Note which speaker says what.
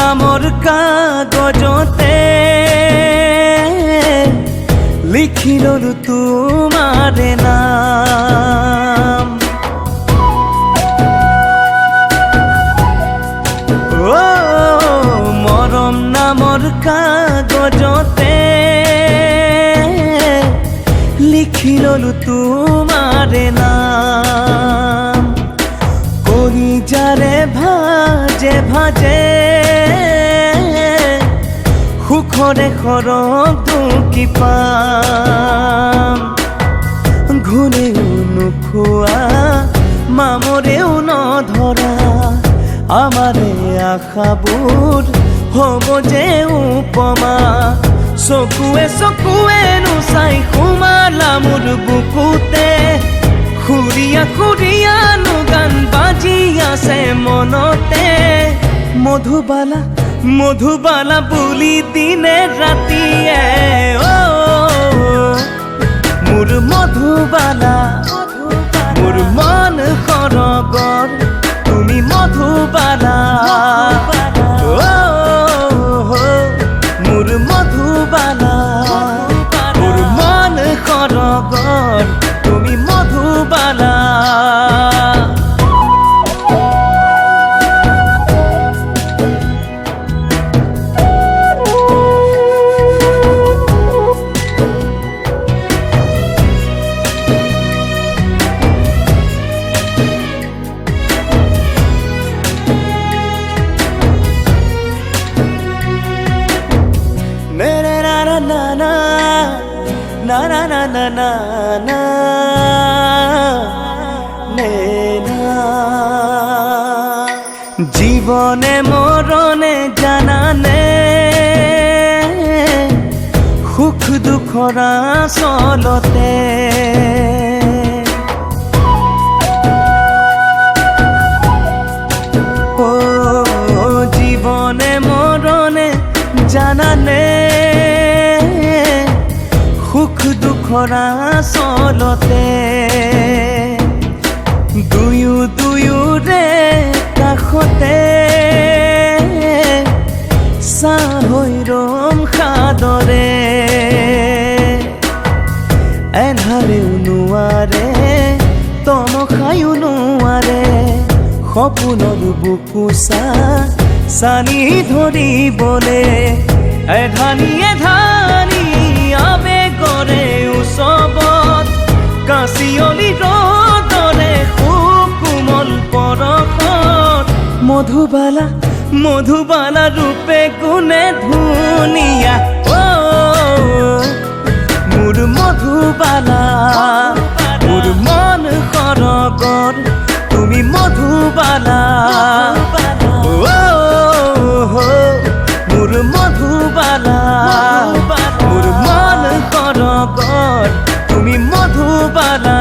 Speaker 1: নামৰ কাগজতে লিখি ললো তোমাৰে নাম। মৰম নামৰ কাগজতে লিখি ললো তোমাৰে নাম। কলিজাৰে ভাজে ভাজে সুখৰে সৰগ দুকি পাম। ঘুণেও নোখোৱা মামৰেও নধৰা আমাৰে আশাবোৰ হ'ব যে উপমা। চকুৱে চকুৱে নোচাই সোমালা মোৰ বুকুতে, খুৰীয়া খুৰীয়ানো গান বাজি আছে মনতে। মধুবালা মধুবালা বুলি দিনে ৰাতিয়ে মোৰ মধুবালা, মোৰ মন সৰগৰ তুমি মধুবালা। মোৰ মধুবালা, মোৰ মন সৰগৰ তুমি Madhubala. Na na na na na na na জীবনে মরণে জানানে সুখ দুখৰ আচলতে। জীবনে মরণে জানানে সুখ দুখৰ আচলতে। দুয়ো দুয়োৰে কাষতে চাহ হৈ ৰম সাদৰে। এন্ধাৰেও নোৱাৰে তমসায়ো নোৱাৰে সপোনৰ বুকুচা চানি ধৰিবলে। এধানি এধানি আবেগৰে উৎসৱত কাঁচিয়লি ৰদৰে সুকোমল পৰশত। মধুবালা মধুবালা ৰূপে গুণে ধুনীয়া মোৰ মধুবালা। মোৰ মন সৰগৰ তুমি মধুবালা। মোৰ মধুবালা, মোৰ মন সৰগৰ তুমি মধুবালা।